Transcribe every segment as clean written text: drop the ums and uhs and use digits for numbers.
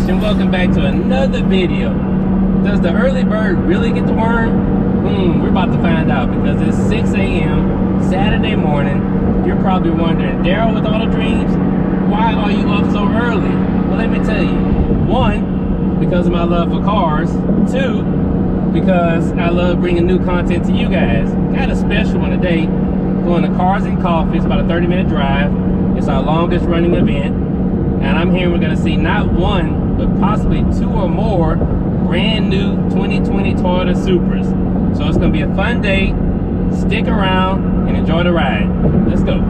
and welcome back to another video. Does the early bird really get the worm? We're about to find out because it's 6 a.m. Saturday morning. You're probably wondering, Daryl, with all the dreams, why are you up so early? Well, let me tell you. One, because of my love for cars. Two, because I love bringing new content to you guys. Got a special one today. Going to Cars and Coffee. It's about a 30-minute drive. It's our longest running event. And I'm here, we're gonna see not one, but possibly two or more brand new 2020 Toyota Supras. So it's gonna be a fun day. Stick around and enjoy the ride. Let's go.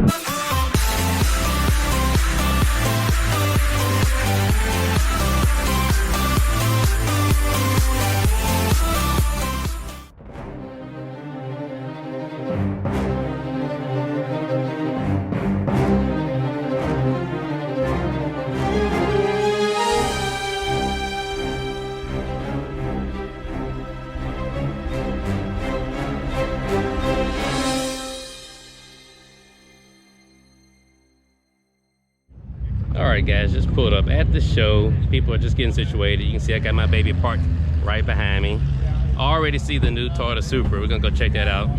Alright guys, just pulled up at the show. People are just getting situated. You can see I got my baby parked right behind me. Already see the new Toyota Supra. We're gonna go check that out.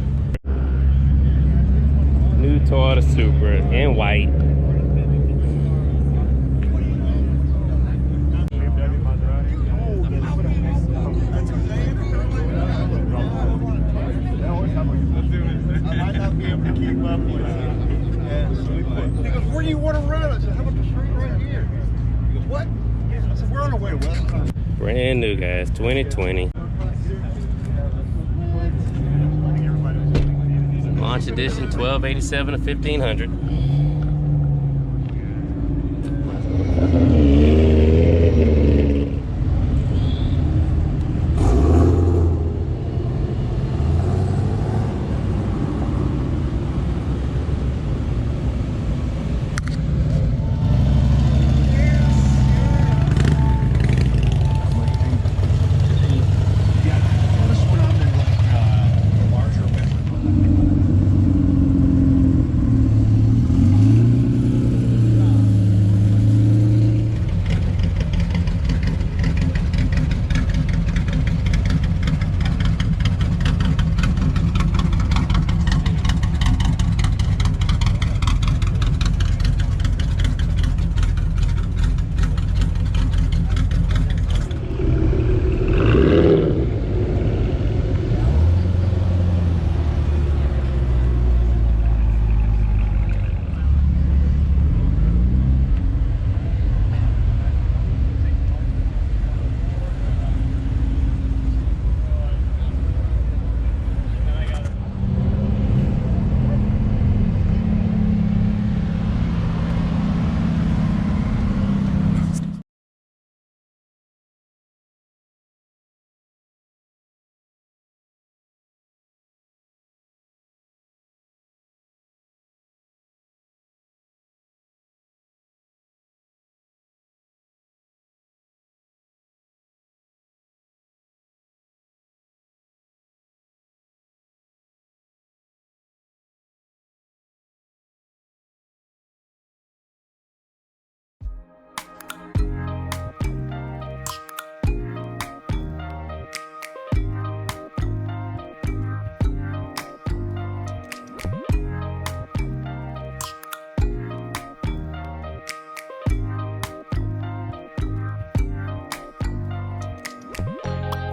New Toyota Supra in white. Where do you want to run? I said, how about the street right here? He goes, what? I said, we're on our way to West. Brand new guys, 2020. Launch edition, 1287 to 1500.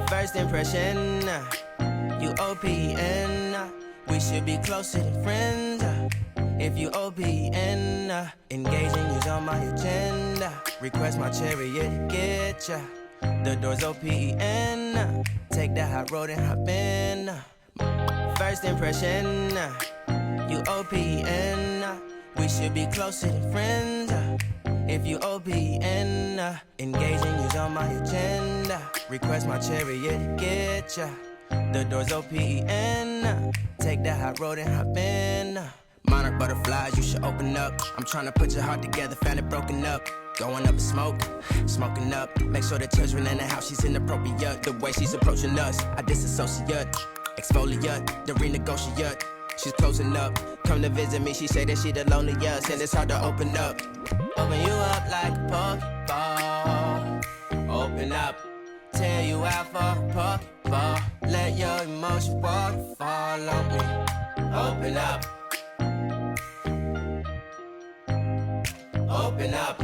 First impression, you OPN. We should be closer than friends. If you OPN, engaging you's on my agenda. Request my chariot, get ya. The door's OPN. Take the hot road and hop in. First impression, you OPN. We should be closer than friends. If you OPN, engaging you's on my agenda. Request my chariot, get ya. The door's OPN. Take that hot road and hop in. Monarch butterflies, you should open up. I'm trying to put your heart together, found it broken up. Going up in smoke, smoking up. Make sure the children in the house, she's inappropriate. The way she's approaching us, I disassociate. Exfoliate, the renegotiate. She's closing up. Come to visit me, she say that she the loneliest, and it's hard to open up. Open you up like a Pokeball. Open up, tear you out for a pocket ball. Let your emotion waterfall on me. Open up. Open up.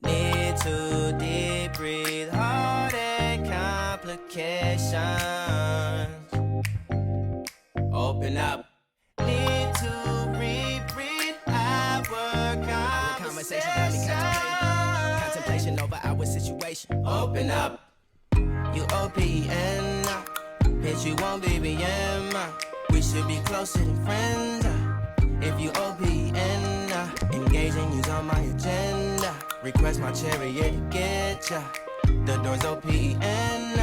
Need to deep breathe, heart and complications. Open up. Need to reread our conversation. Got me contemplation over our situation. Open up. You OPN, bitch, you won't BBM. We should be closer than friends. If you OPN, engaging you's on my agenda. Request my chariot to get ya. The door's OPN.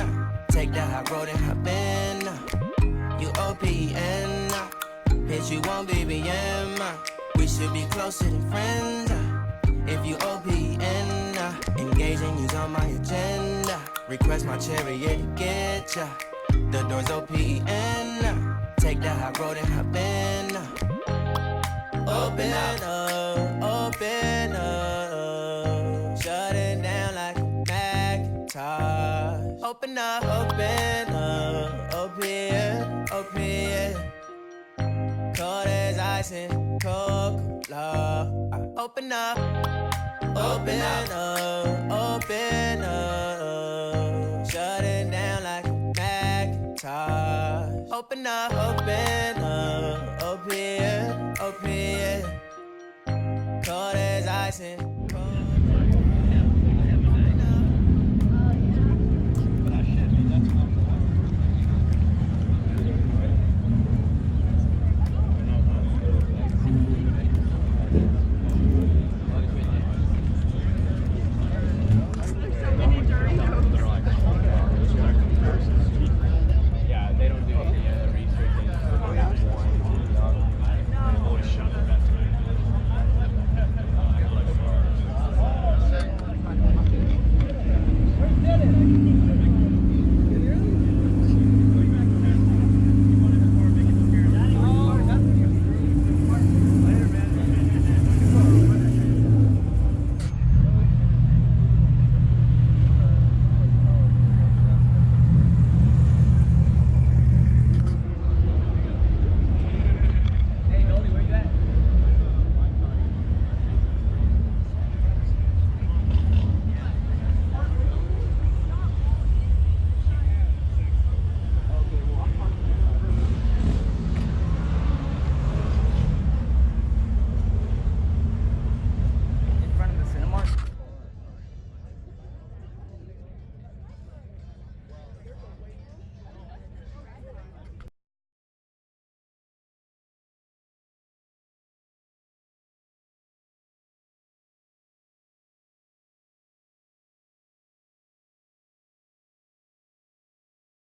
Take that high road and hop in. You OPN, bitch, you won't BBM. We should be closer than friends. If you OPN, engaging you's on my agenda. Request my chariot to get ya. The door's OPN. Take that high road and hop in. Open up, open up. Shut it down like a Macintosh. Open up, open, open. Cold as ice and Coca-Cola. Open up, open up, open up. Shut it down like a Macintosh. Open up, open, open. Cold as ice and